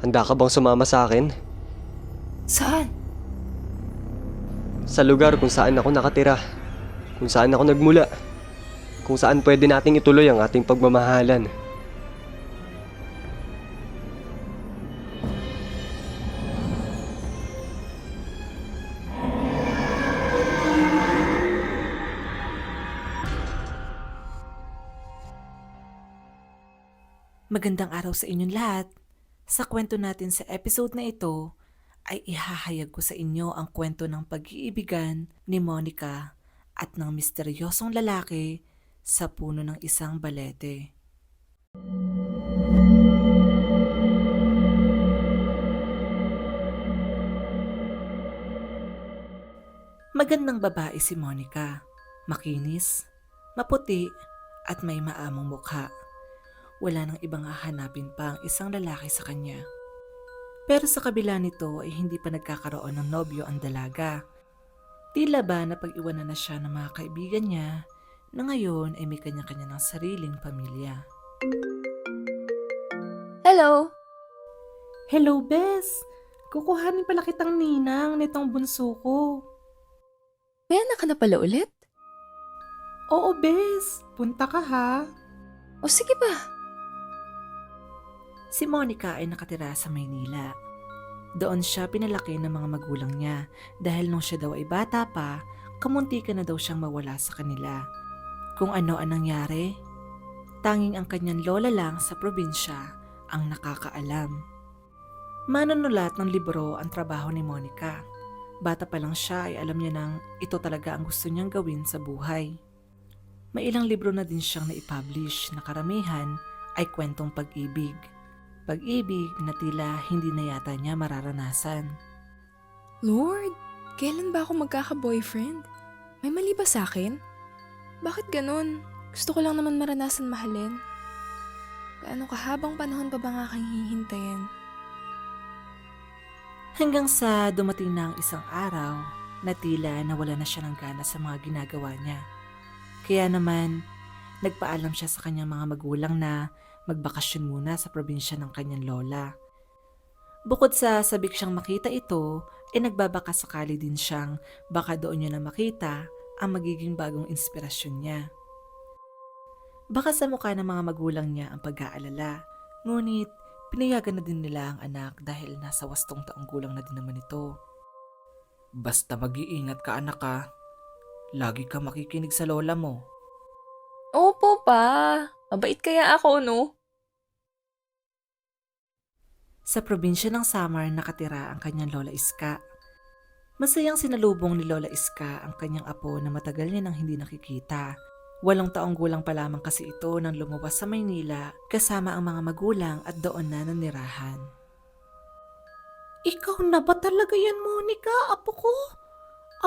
Handa ka bang sumama sa akin? Saan? Sa lugar kung saan ako nakatira. Kung saan ako nagmula. Kung saan pwede nating ituloy ang ating pagmamahalan. Magandang araw sa inyong lahat. Sa kwento natin sa episode na ito, ay ihahayag ko sa inyo ang kwento ng pag-iibigan ni Monica at ng misteryosong lalaki sa puno ng isang balete. Magandang babae si Monica. Makinis, maputi, at may maamong mukha. Wala nang ibang hahanapin pa ang isang lalaki sa kanya. Pero sa kabila nito ay hindi pa nagkakaroon ng nobyo ang dalaga. Tila ba napag-iwanan na siya ng mga kaibigan niya na ngayon ay may kanya-kanya ng sariling pamilya. Hello! Hello, Bes! Kukuhanin pala kitang ninang nitong bunso ko. May anak ka na pala ulit? Oo, Bes! Punta ka ha! O sige ba? Si Monica ay nakatira sa Maynila. Doon siya pinalaki ng mga magulang niya dahil nung siya daw ay bata pa, kamunti ka na daw siyang mawala sa kanila. Kung ano ang nangyari, tanging ang kanyang lola lang sa probinsya ang nakakaalam. Manunulat ng libro ang trabaho ni Monica. Bata pa lang siya ay alam niya nang ito talaga ang gusto niyang gawin sa buhay. May ilang libro na din siyang naipublish na karamihan ay kwentong pag-ibig. Pag-ibig na tila hindi na yata niya mararanasan. Lord, kailan ba ako magkaka-boyfriend? May mali ba sa akin? Bakit ganun? Gusto ko lang naman maranasan mahalin. Gaano kahabang panahon pa ba nga aking hihintayin? Hanggang sa dumating na ang isang araw na tila nawala na siya ng gana sa mga ginagawa niya. Kaya naman, nagpaalam siya sa kanyang mga magulang na magbakasyon muna sa probinsya ng kanyang lola. Bukod sa sabik siyang makita ito, nagbabaka sakali din siyang baka doon niya na makita ang magiging bagong inspirasyon niya. Baka sa mukha ng mga magulang niya ang pag-aalala, ngunit pinayagan na din nila ang anak dahil nasa 8 taong gulang na din naman ito. Basta mag-iingat ka anak ka, lagi ka makikinig sa lola mo. Opo pa! Mabait kaya ako, no? Sa probinsya ng Samar nakatira ang kanyang Lola Iska. Masayang sinalubong ni Lola Iska ang kanyang apo na matagal niya nang hindi nakikita. 8 taong gulang pa lamang kasi ito nang lumabas sa Maynila kasama ang mga magulang at doon na nanirahan. Ikaw na ba talaga yan, Monica, apo ko?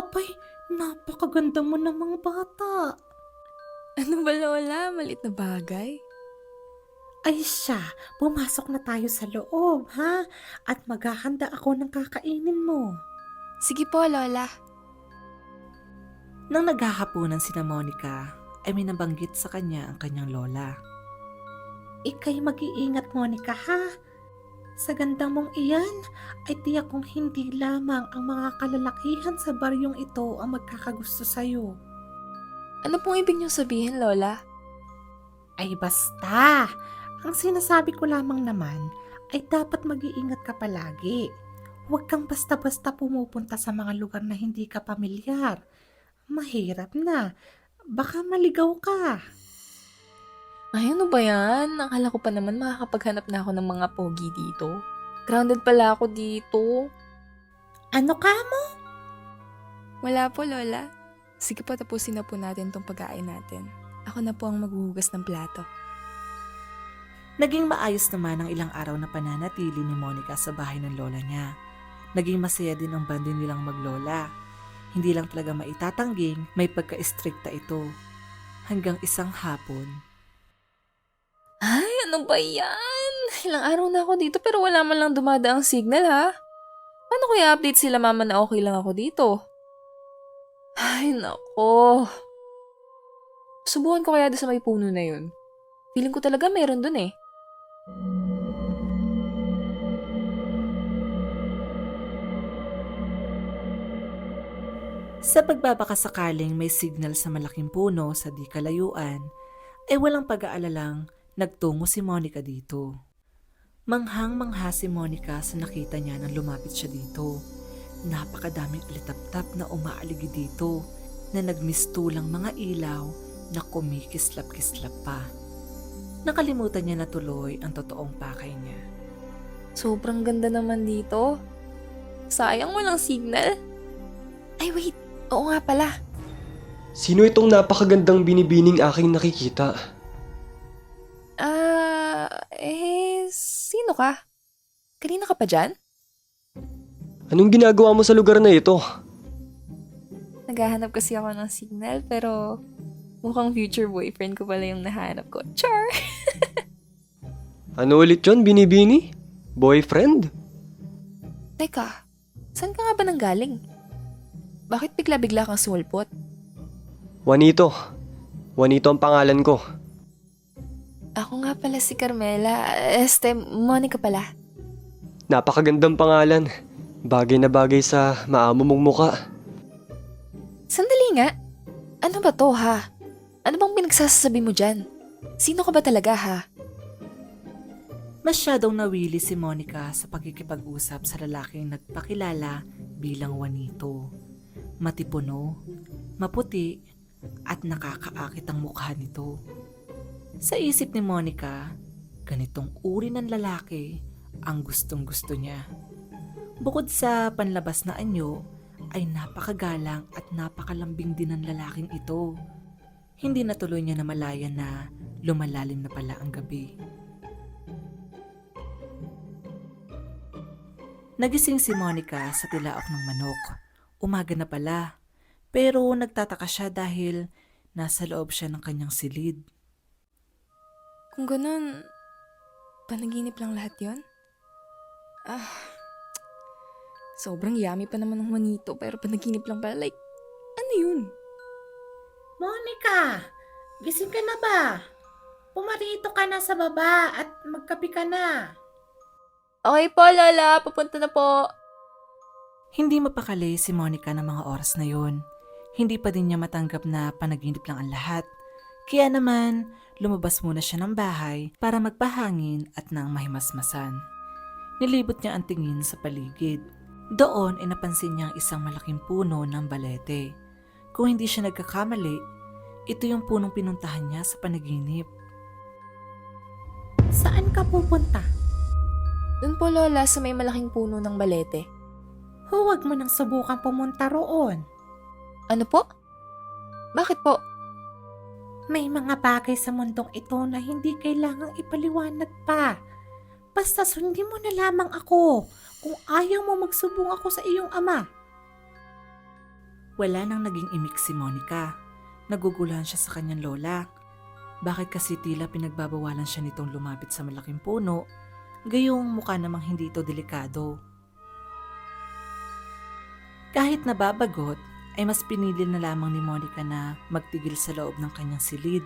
Abay, napakaganda mo namang bata. Ano ba, Lola? Malit na bagay? Ay siya, pumasok na tayo sa loob, ha? At maghahanda ako ng kakainin mo. Sige po, Lola. Nang naghahaponan sina Monica, ay may nabanggit sa kanya ang kanyang lola. Ika'y mag-iingat, Monica, ha? Sa ganda mong iyan, ay tiyak kong hindi lamang ang mga kalalakihan sa baryong ito ang magkakagusto sa'yo. Ano pong ibig niyong sabihin, Lola? Ay basta! Ang sinasabi ko lamang naman ay dapat mag-iingat ka palagi. Huwag kang basta-basta pumupunta sa mga lugar na hindi ka pamilyar. Mahirap na. Baka maligaw ka. Ay, ano ba yan? Akala ko pa naman makakapaghanap na ako ng mga pogi dito. Grounded pala ako dito. Ano ka mo? Wala po, Lola. Sige po, tapusin na po natin tong pagkain natin. Ako na po ang maghuhugas ng plato. Naging maayos naman ang ilang araw na pananatili ni Monica sa bahay ng lola niya. Naging masaya din ang banding nilang maglola. Hindi lang talaga maitatangging may pagka-istrikta ito. Hanggang isang hapon. Ay, ano ba yan? Ilang araw na ako dito pero wala man lang dumadaang signal, ha? Paano kaya update sila mama na okay lang ako dito? Ay, nako. Subukan ko kaya doon sa may puno na yun. Feeling ko talaga meron doon eh. Sa pagbabakasakaling may signal sa malaking puno sa di kalayuan, ay walang pag-aalalang nagtungo si Monica dito. Manghang-mangha si Monica sa nakita niya nang lumapit siya dito. Napakadaming alitaptap na umaaligid dito na nagmistulang mga ilaw na kumikislap-kislap pa. Nakalimutan niya na tuloy ang totoong pakay niya. Sobrang ganda naman dito. Sayang walang signal. Ay wait, oo nga pala. Sino itong napakagandang binibining aking nakikita? Sino ka? Kanina ka pa dyan? Anong ginagawa mo sa lugar na ito? Naghahanap kasi ako ng signal pero mukhang future boyfriend ko pala yung nahanap ko. Char! Ano ulit yon, binibini? Boyfriend? Teka, saan ka nga ba nanggaling? Bakit bigla-bigla kang sumulpot? Juanito. Juanito ang pangalan ko. Ako nga pala si Carmela. Monica pala. Napakagandang pangalan. Bagay na bagay sa maamo mong muka. Sandali nga. Ano ba to ha? Ano bang pinagsasabi mo dyan? Sino ka ba talaga ha? Masyadong nawili si Monica sa pagkikipag-usap sa lalaking nagpakilala bilang Juanito. Matipuno, maputi, at nakakaakit ang mukha nito. Sa isip ni Monica, ganitong uri ng lalaki ang gustong-gusto niya. Bukod sa panlabas na anyo, ay napakagalang at napakalambing din ng lalaking ito. Hindi na tuloy niya namalayan na lumalalim na pala ang gabi. Nagising si Monica sa tilaok ng manok. Umaga na pala, pero nagtataka siya dahil nasa loob siya ng kanyang silid. Kung ganun, panaginip lang lahat yon? Sobrang yummy pa naman ng manito pero panaginip lang pala. Like, ano yun? Monica, gising ka na ba? Pumarito ka na sa baba at magkape ka na. Okay po, Lola. Papunta na po. Hindi mapakali si Monica ng mga oras na yon. Hindi pa din niya matanggap na panaginip lang ang lahat. Kaya naman, lumabas muna siya ng bahay para magpahangin at nang mahimasmasan. Nilibot niya ang tingin sa paligid. Doon ay napansin niya ang isang malaking puno ng balete. Kung hindi siya nagkakamali, ito yung punong pinuntahan niya sa panaginip. Saan ka pupunta? Doon po, Lola, sa may malaking puno ng balete. Huwag mo nang subukang pumunta roon. Ano po? Bakit po? May mga bagay sa mundong ito na hindi kailangang ipaliwanag pa. Basta sundin mo na lamang ako kung ayaw mo magsubong ako sa iyong ama. Wala nang naging imik si Monica. Naguguluhan siya sa kanyang lola. Bakit kasi tila pinagbabawalan siya nitong lumapit sa malaking puno, gayong mukha namang hindi ito delikado. Kahit nababagot, ay mas pinili na lamang ni Monica na magtigil sa loob ng kanyang silid.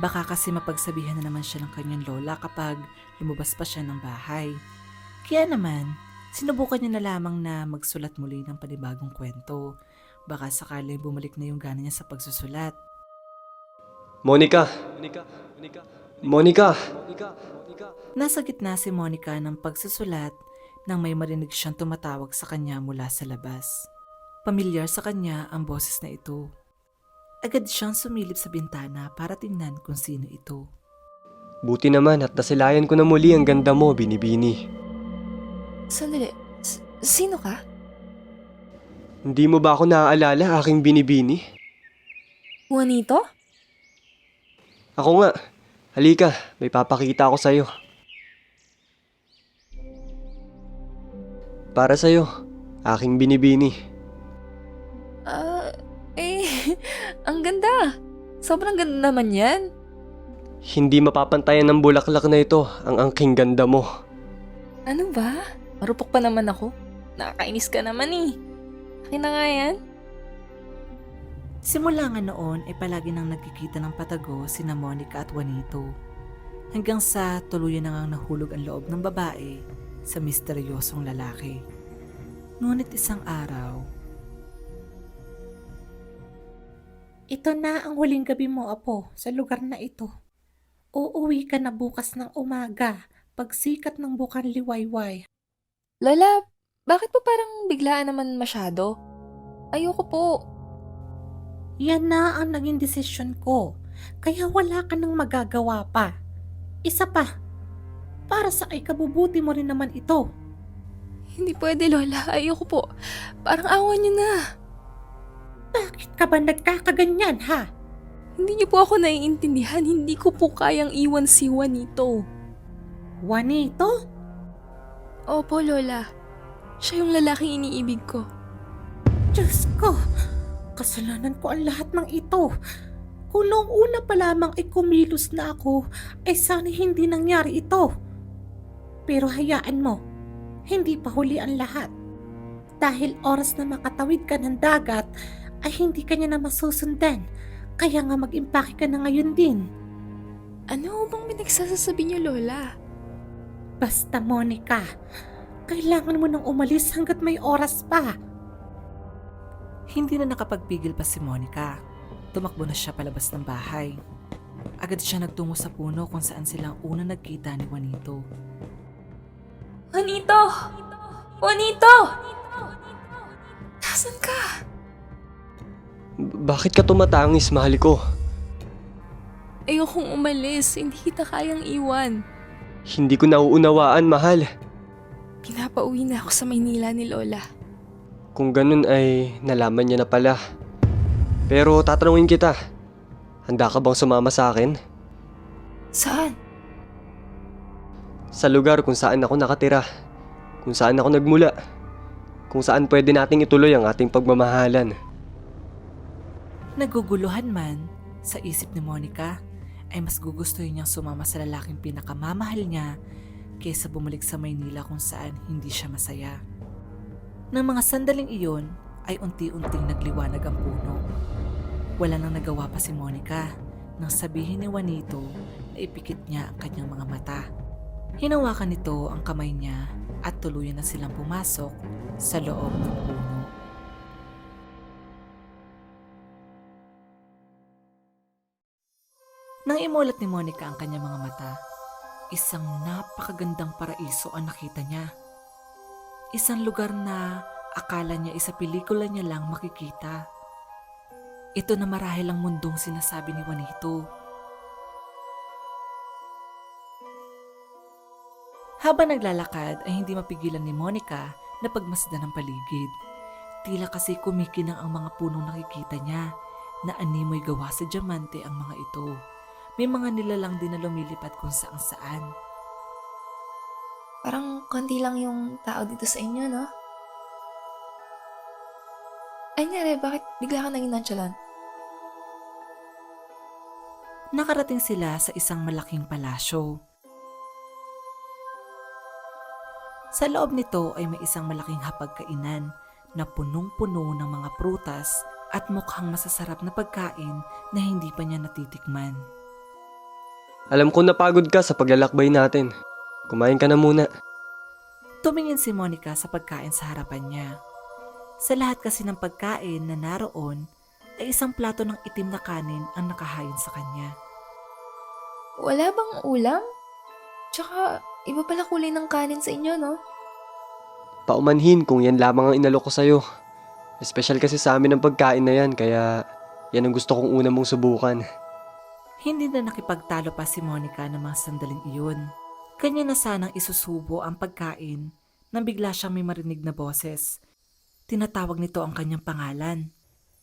Baka kasi mapagsabihan na naman siya ng kanyang lola kapag lumabas pa siya ng bahay. Kaya naman, sinubukan niya na lamang na magsulat muli ng panibagong kwento. Baka sakaling bumalik na yung gana niya sa pagsusulat. Monica! Monica! Nasa gitna si Monica ng pagsusulat nang may marinig siyang tumatawag sa kanya mula sa labas. Pamilyar sa kanya ang boses na ito. Agad siyang sumilip sa bintana para tingnan kung sino ito. Buti naman at nasilayan ko na muli ang ganda mo, binibini. Sandali. Sino ka? Hindi mo ba ako naaalala, aking binibini? Juanito? Ako nga. Halika, may papakita ako sa'yo. Para sa'yo, aking binibini. Ang ganda. Sobrang ganda naman yan. Hindi mapapantayan ng bulaklak na ito ang angking ganda mo. Ano ba? Marupok pa naman ako. Nakakainis ka naman eh. Akin na nga yan. Simula nga noon ay palagi nang nagkikita ng patago sina Monica at Juanito. Hanggang sa tuluyan na ngang nahulog ang loob ng babae sa misteryosong lalaki. Ngunit isang araw, Ito na ang huling gabi mo, Apo, sa lugar na ito. Uuwi ka na bukas ng umaga, pagsikat ng bukang liwayway. Lola, bakit po parang biglaan naman masyado? Ayoko po. Yan na ang naging desisyon ko, kaya wala ka nang magagawa pa. Isa pa, para sa ikabubuti mo rin naman ito. Hindi pwede, Lola. Ayoko po. Parang awan niyo na. Bakit ka ba nagkakaganyan, ha? Hindi niyo po ako naiintindihan. Hindi ko po kayang iwan si Juanito. Juanito? Opo, Lola. Siya yung lalaking iniibig ko. Diyos ko, kasalanan ko ang lahat ng ito. Kung noong una pa lamang ay kumilos na ako, ay sana hindi nangyari ito. Pero hayaan mo, hindi pa huli ang lahat. Dahil oras na makatawid ka ng dagat, ay hindi ka niya na masusundan. Kaya nga mag-impake ka na ngayon din. Ano bang pinagsasasabi niyo, Lola? Basta, Monica, kailangan mo nang umalis hanggat may oras pa. Hindi na nakapagpigil pa si Monica. Tumakbo na siya palabas ng bahay. Agad siya nagtungo sa puno kung saan silang una nagkita ni Juanito. Juanito! Juanito! Nasaan ka? Bakit ka tumatangis, mahal ko? Ayokong umalis. Hindi kita kayang iwan. Hindi ko nauunawaan, mahal. Pinapauwi na ako sa Maynila ni Lola. Kung ganun ay nalaman niya na pala. Pero tatanungin kita, handa ka bang sumama sa akin? Saan? Sa lugar kung saan ako nakatira, kung saan ako nagmula, kung saan pwede nating ituloy ang ating pagmamahalan. Naguguluhan man sa isip ni Monica, ay mas gugustuhin niyang sumama sa lalaking pinakamamahal niya kaysa bumalik sa Maynila kung saan hindi siya masaya. Nang mga sandaling iyon ay unti-unting nagliwanag ang puno. Wala nang nagawa pa si Monica nang sabihin ni Juanito na ipikit niya ang kanyang mga mata. Hinawakan nito ang kamay niya at tuluyan na silang pumasok sa loob ng puno. Nang imulat ni Monica ang kanyang mga mata, isang napakagandang paraiso ang nakita niya. Isang lugar na akala niya isa pelikula niya lang makikita. Ito na marahil ang mundong sinasabi ni Juanito. Habang naglalakad ay hindi mapigilan ni Monica na pagmasdan ang paligid. Tila kasi kumikinang ang mga punong nakikita niya na animoy gawa sa diamante ang mga ito. May mga nilalang din na lumilipad kung saan saan. Parang konti lang yung tao dito sa inyo, no? Ay, nare, bakit bigla ka naging nonchalant? Nakarating sila sa isang malaking palasyo. Sa loob nito ay may isang malaking hapagkainan na punong-puno ng mga prutas at mukhang masasarap na pagkain na hindi pa niya natitikman. Alam ko napagod ka sa paglalakbay natin. Kumain ka na muna. Tumingin si Monica sa pagkain sa harapan niya. Sa lahat kasi ng pagkain na naroon ay isang plato ng itim na kanin ang nakahain sa kanya. Wala bang ulam? Tsaka, iba pala kulay ng kanin sa inyo, no? Paumanhin kung yan lamang ang inalok ko sa'yo. Espesyal kasi sa amin ang pagkain na yan, kaya yan ang gusto kong una mong subukan. Hindi na nakipagtalo pa si Monica ng mga sandaling iyon. Kanya na sanang isusubo ang pagkain nang bigla siyang may marinig na boses. Tinatawag nito ang kanyang pangalan.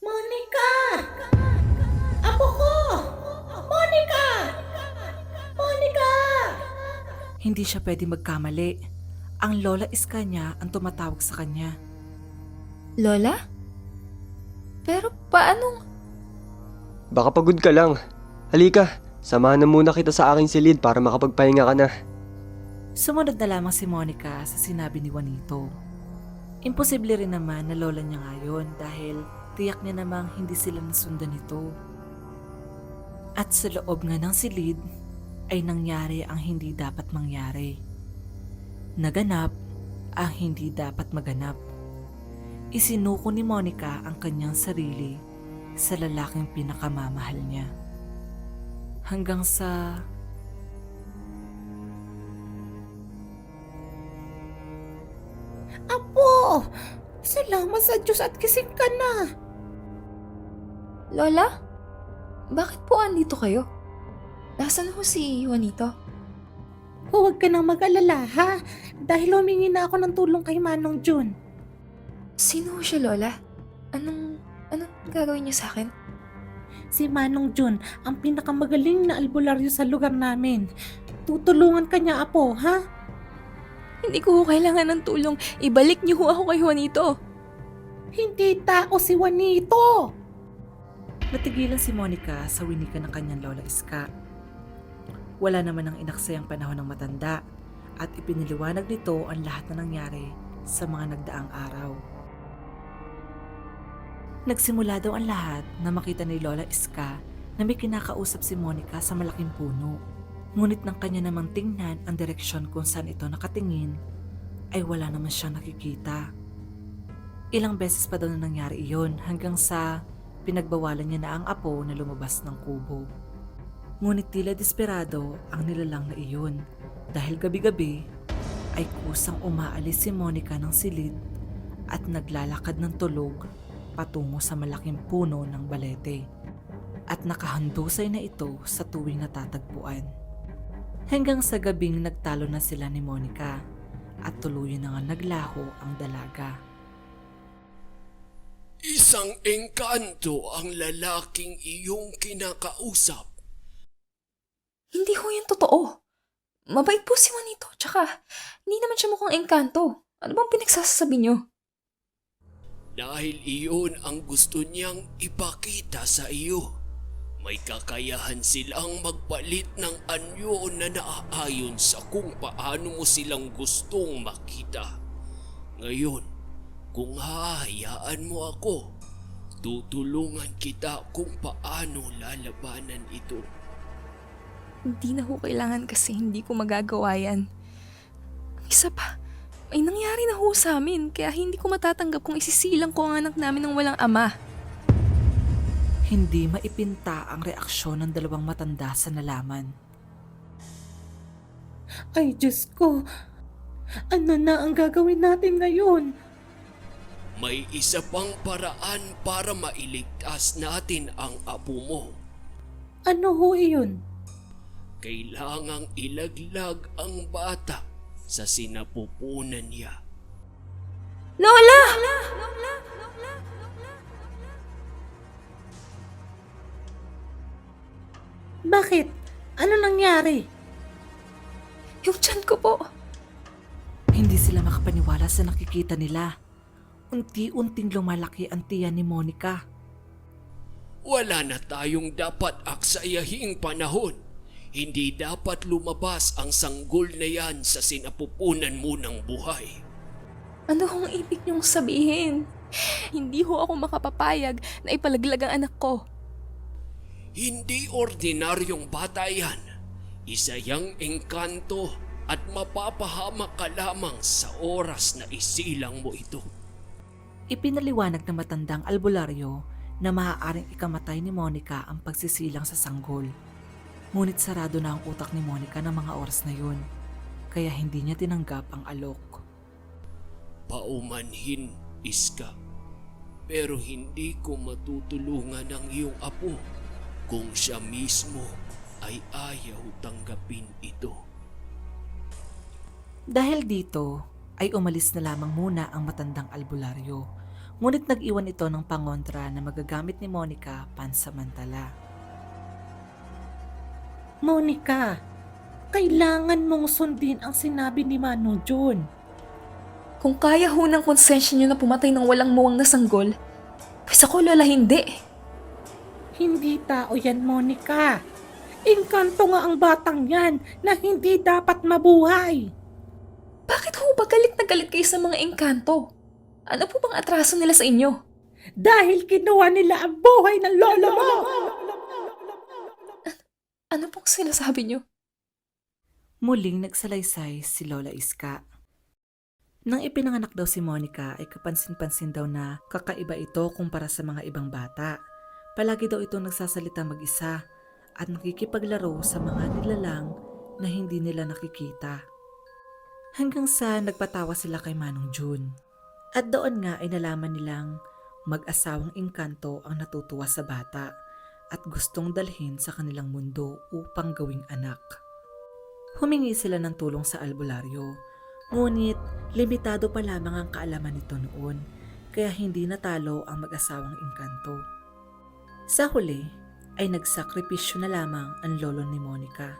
Monica! Apo ko! Monica! Monica! Hindi siya pwede magkamali. Ang Lola Iska niya ang tumatawag sa kanya. Lola? Pero paano? Baka pagod ka lang. Halika, samahan na muna kita sa aking silid para makapagpahinga ka na. Sumunod na lamang si Monica sa sinabi ni Juanito. Imposible rin naman na lola niya ngayon dahil tiyak niya namang hindi sila nasundan nito. At sa loob nga ng silid ay nangyari ang hindi dapat mangyari. Naganap ang hindi dapat maganap. Isinuko ni Monica ang kanyang sarili sa lalaking pinakamamahal niya. Hanggang sa Apo! Salamat sa Diyos at gising ka na. Lola? Bakit po andito kayo? Nasaan ho si Juanito? Huwag ka nang mag-alala ha, dahil humingi na ako ng tulong kay Manong Jun. Sino ho siya, Lola? Anong gagawin niyo sa akin? Si Manong Jun ang pinakamagaling na albularyo sa lugar namin. Tutulungan ka niya, Apo, ha? Hindi ko ho kailangan ng tulong. Ibalik niyo ho ako kay Juanito. Hindi tao si Juanito! natigilan si Monica sa winika ng kanyang Lola Iska. Wala naman ang inaksayang panahon ng matanda at ipiniliwanag nito ang lahat na nangyari sa mga nagdaang araw. Nagsimula daw ang lahat na makita ni Lola Iska na may kinakausap si Monica sa malaking puno. Ngunit nang kanya namang tingnan ang direksyon kung saan ito nakatingin, ay wala naman siyang nakikita. Ilang beses pa daw na nangyari iyon hanggang sa pinagbawalan niya na ang apo na lumabas ng kubo. Ngunit tila desperado ang nilalang na iyon dahil gabi-gabi ay kusang umaalis si Monica ng silid at naglalakad ng tulog patungo sa malaking puno ng balete at nakahandusay na ito sa tuwing natatagpuan. Hanggang sa gabing nagtalo na sila ni Monica at tuluyan na nga naglaho ang dalaga. Isang engkanto ang lalaking iyong kinakausap. Hindi ho yan totoo. Mabait po si Juanito, tsaka hindi naman siya mukhang engkanto. Ano bang pinagsasabi niyo? Dahil iyon ang gusto niyang ipakita sa iyo. May kakayahan silang magpalit ng anyo na naaayon sa kung paano mo silang gustong makita. Ngayon, kung hahayaan mo ako, tutulungan kita kung paano lalabanan ito. Hindi na ho kailangan kasi hindi ko magagawa yan. Ang isa pa, may nangyari na ho sa amin kaya hindi ko matatanggap kung isisilang ko ang anak namin ng walang ama. Hindi maipinta ang reaksyon ng dalawang matanda sa nalaman. Ay, Diyos ko. Ano na ang gagawin natin ngayon? May isa pang paraan para mailigtas natin ang apo mo. Ano ho iyon? Kailangang ilaglag ang bata sa sinapupunan niya. Lola! Bakit? Ano nangyari? Yung tiyan ko po. Hindi sila makapaniwala sa nakikita nila. Unti-unting lumalaki ang tiyan ni Monica. Wala na tayong dapat aksayahing panahon. Hindi dapat lumabas ang sanggol na yan sa sinapupunan mo ng buhay. Ano hong ibig niyong sabihin? Hindi ho ako makapapayag na ipalaglag ang anak ko. Hindi ordinaryong bata yan. Isa yang engkanto at mapapahamak ka lamang sa oras na isilang mo ito. Ipinaliwanag ng matandang albularyo na maaaring ikamatay ni Monica ang pagsisilang sa sanggol. Ngunit sarado na ang utak ni Monica ng mga oras na yun, kaya hindi niya tinanggap ang alok. Paumanhin, Iska. Pero hindi ko matutulungan ang iyong apo kung siya mismo ay ayaw tanggapin ito. Dahil dito, ay umalis na lamang muna ang matandang albularyo. Ngunit nag-iwan ito ng pangontra na magagamit ni Monica pansamantala. Monica, kailangan mong sundin ang sinabi ni Manong Jun. Kung kaya ho ng konsensya niyo na pumatay ng walang muwang na sanggol, pues ako, Lola, hindi. Hindi tao yan, Monica. Engkanto nga ang batang yan na hindi dapat mabuhay. Bakit ho ba galit na galit kayo sa mga engkanto? Ano po bang atraso nila sa inyo? Dahil kinuha nila ang buhay ng lolo mo. Ano pong sinasabi niyo? Muling nagsalaysay si Lola Iska. Nang ipinanganak daw si Monica ay kapansin-pansin daw na kakaiba ito kumpara sa mga ibang bata. Palagi daw itong nagsasalita mag-isa at nakikipaglaro sa mga nilalang na hindi nila nakikita. Hanggang sa nagpatawa sila kay Manong June. At doon nga ay nalaman nilang mag-asawang engkanto ang natutuwa sa bata at gustong dalhin sa kanilang mundo upang gawing anak. Humingi sila ng tulong sa albularyo, ngunit limitado pa lamang ang kaalaman nito noon, kaya hindi natalo ang mag-asawang engkanto. Sa huli ay nagsakripisyo na lamang ang lolo ni Monica.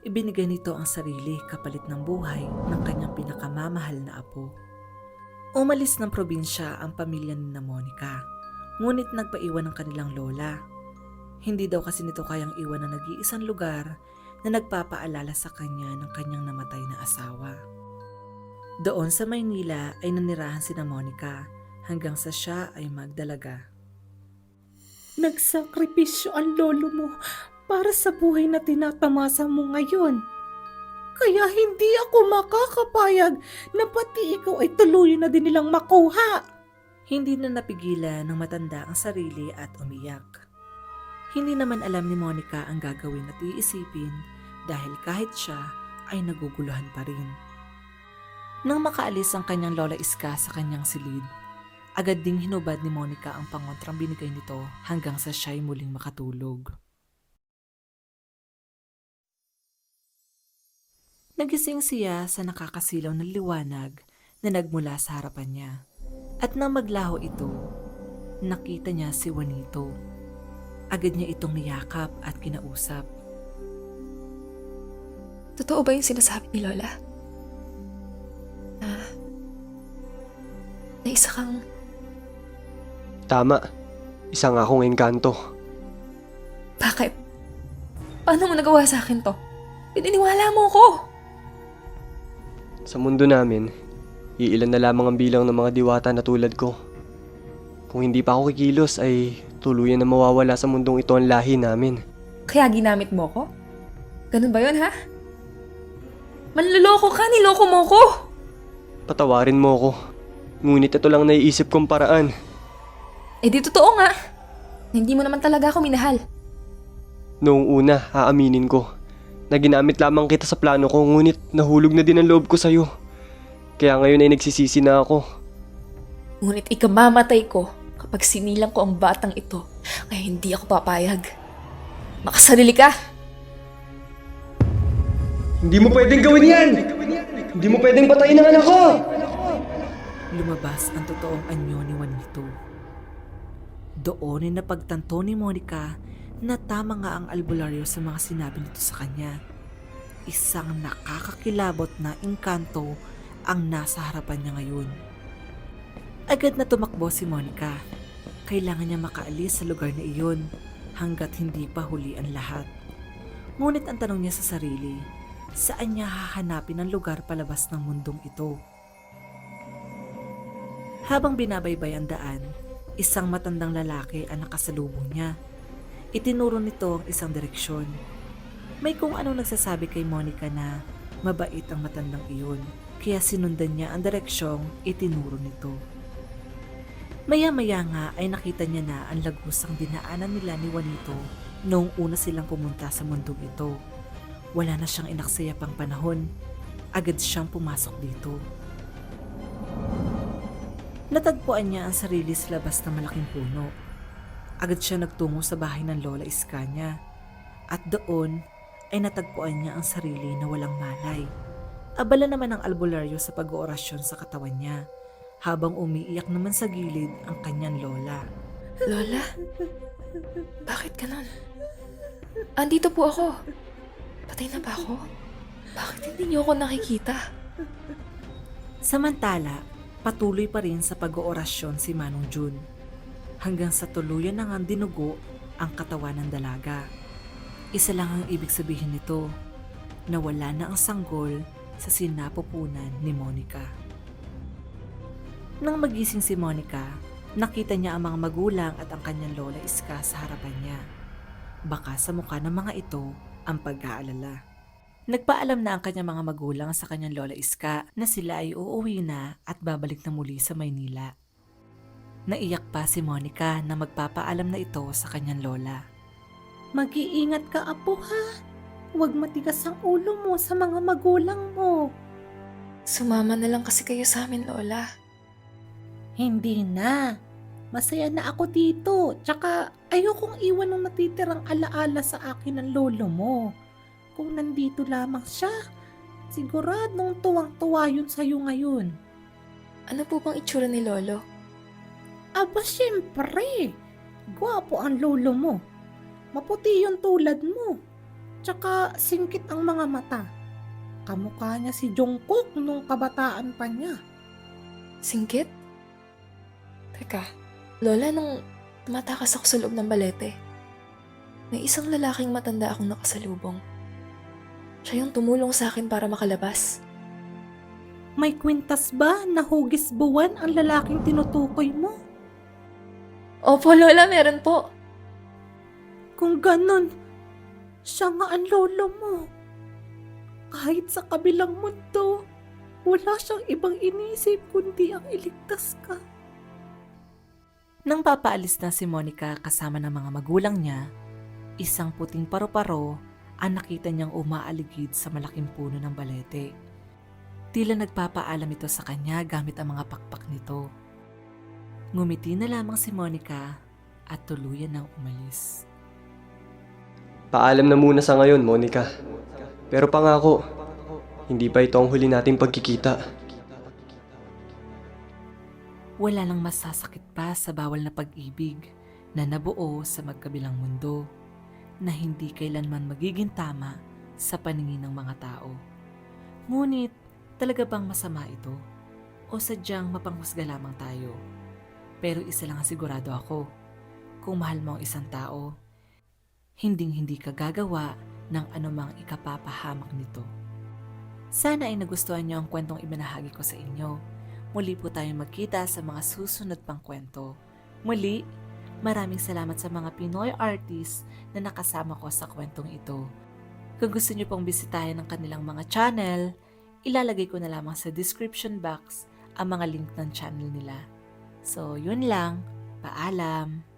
Ibinigay nito ang sarili kapalit ng buhay ng kanyang pinakamamahal na apo. Umalis ng probinsya ang pamilya ni Monica, ngunit nagpaiwan ng kanilang lola. Hindi daw kasi nito kayang iwan na nag-iisang lugar na nagpapaalala sa kanya ng kanyang namatay na asawa. Doon sa Maynila ay nanirahan si Monica hanggang sa siya ay magdalaga. Nagsakripisyo ang lolo mo para sa buhay na tinatamasa mo ngayon. Kaya hindi ako makakapayag na pati ikaw ay tuluyan na din nilang makuha. Hindi na napigilan ng matanda ang sarili at umiyak. Hindi naman alam ni Monica ang gagawin at iisipin dahil kahit siya ay naguguluhan pa rin. Nang makaalis ang kanyang lola Iska sa kanyang silid, agad ding hinubad ni Monica ang pangontrang binigay nito hanggang sa siya'y muling makatulog. Nagising siya sa nakakasilaw na liwanag na nagmula sa harapan niya. At nang maglaho ito, nakita niya si Juanito. Agad niya itong niyakap at kinausap. Totoo ba yung sinasabi ni Lola? Na isa kang... Tama, isa nga akong engkanto. Bakit? Paano mo nagawa sa akin to? Pininiwala mo ko! Sa mundo namin, iilan na lamang ang bilang ng mga diwata na tulad ko. Kung hindi pa ako kikilos ay tuluyan na mawawala sa mundong ito ang lahi namin. Kaya ginamit mo ko? Ganun ba yun, ha? Manluloko ka, niloko mo ko! Patawarin mo ako. Ngunit ito lang naiisip kong paraan. Eh di totoo nga. Hindi mo naman talaga ako minahal. Noong una, aaminin ko na ginamit lamang kita sa plano ko, ngunit nahulog na din ang loob ko sa'yo. Kaya ngayon ay nagsisisi na ako. Ngunit ikamamatay ko kapag sinilang ko ang batang ito. Kaya hindi ako papayag. Makasarili ka! Hindi mo pwedeng gawin yan! Hindi mo pwedeng patayin ang anak ko! Lumabas ang totoong anyo ni Juanito. Doon ay napagtanto ni Monica na tama nga ang albularyo sa mga sinabi nito sa kanya. Isang nakakakilabot na engkanto ang nasa harapan niya ngayon. Agad na tumakbo si Monica. Kailangan niya makaalis sa lugar na iyon hanggat hindi pa huli ang lahat. Ngunit ang tanong niya sa sarili, saan niya hahanapin ang lugar palabas ng mundong ito? Habang binabaybay ang daan, isang matandang lalaki ang nakasalubong niya. Itinuro nito ang isang direksyon. May kung anong nagsasabi kay Monica na mabait ang matandang iyon, kaya sinundan niya ang direksyong itinuro nito. Maya-maya nga ay nakita niya na ang lagusang dinaanan nila ni Juanito noong una silang pumunta sa mundong ito. Wala na siyang inaksaya pang panahon. Agad siyang pumasok dito. Natagpuan niya ang sarili sa labas ng malaking puno. Agad siya nagtungo sa bahay ng Lola Iska niya. At doon ay natagpuan niya ang sarili na walang malay. Abala naman ang albularyo sa pag-oorasyon sa katawan niya, habang umiiyak naman sa gilid ang kanyang lola. Lola? Bakit ganun? Andito po ako. Patay na ba ako? Bakit hindi niyo ako nakikita? Samantala, patuloy pa rin sa pag-oorasyon si Manong June. Hanggang sa tuluyan na ngang dinugo ang katawan ng dalaga. Isa lang ang ibig sabihin nito, na wala na ang sanggol sa sinapupunan ni Monica. Nang magising si Monica, nakita niya ang mga magulang at ang kanyang Lola Iska sa harapan niya. Baka sa mukha ng mga ito ang pag-aalala. Nagpaalam na ang kanyang mga magulang sa kanyang Lola Iska na sila ay uuwi na at babalik na muli sa Maynila. Naiyak pa si Monica na magpapaalam na ito sa kanyang lola. Mag-iingat ka, apo, ha? Huwag matigas ang ulo mo sa mga magulang mo. Sumama na lang kasi kayo sa amin, Lola. Hindi na. Masaya na ako dito. Tsaka ayokong iwan ng natitirang alaala sa akin ng lolo mo. Kung nandito lamang siya, siguradong tuwang-tuwa yun sa'yo ngayon. Ano po bang itsura ni Lolo? Aba, syempre. Gwapo ang lolo mo. Maputi yung tulad mo. Tsaka singkit ang mga mata. Kamukha niya si Jungkook nung kabataan pa niya. Singkit? Teka, Lola, nung tumatakas ako sa loob ng balete, may isang lalaking matanda akong nakasalubong. Siya yung tumulong sa akin para makalabas. May kwintas ba na hugis buwan ang lalaking tinutukoy mo? Opo, Lola, meron po. Kung ganon, siya nga ang lolo mo. Kahit sa kabilang mundo, wala siyang ibang inisip kundi ang iligtas ka. Nang papaalis na si Monica kasama ng mga magulang niya, isang puting paru-paro ang nakita niyang umaaligid sa malaking puno ng balete. Tila nagpapaalam ito sa kanya gamit ang mga pakpak nito. Ngumiti na lamang si Monica at tuluyan ng umalis. Paalam na muna sa ngayon, Monica. Pero pangako, hindi pa ito ang huli nating pagkikita. Wala nang masasakit pa sa bawal na pag-ibig na nabuo sa magkabilang mundo na hindi kailanman magiging tama sa paningin ng mga tao. Ngunit, talaga bang masama ito? O sadyang mapanghusga lamang tayo? Pero isa lang ang sigurado ako, kung mahal mo ang isang tao, hinding-hindi ka gagawa ng anumang ikapapahamak nito. Sana ay nagustuhan niyo ang kwentong ibinahagi ko sa inyo. Muli po tayong magkita sa mga susunod pang kwento. Muli, maraming salamat sa mga Pinoy artists na nakasama ko sa kwentong ito. Kung gusto niyo pong bisitahin ang kanilang mga channel, ilalagay ko na lamang sa description box ang mga link ng channel nila. So, yun lang. Paalam!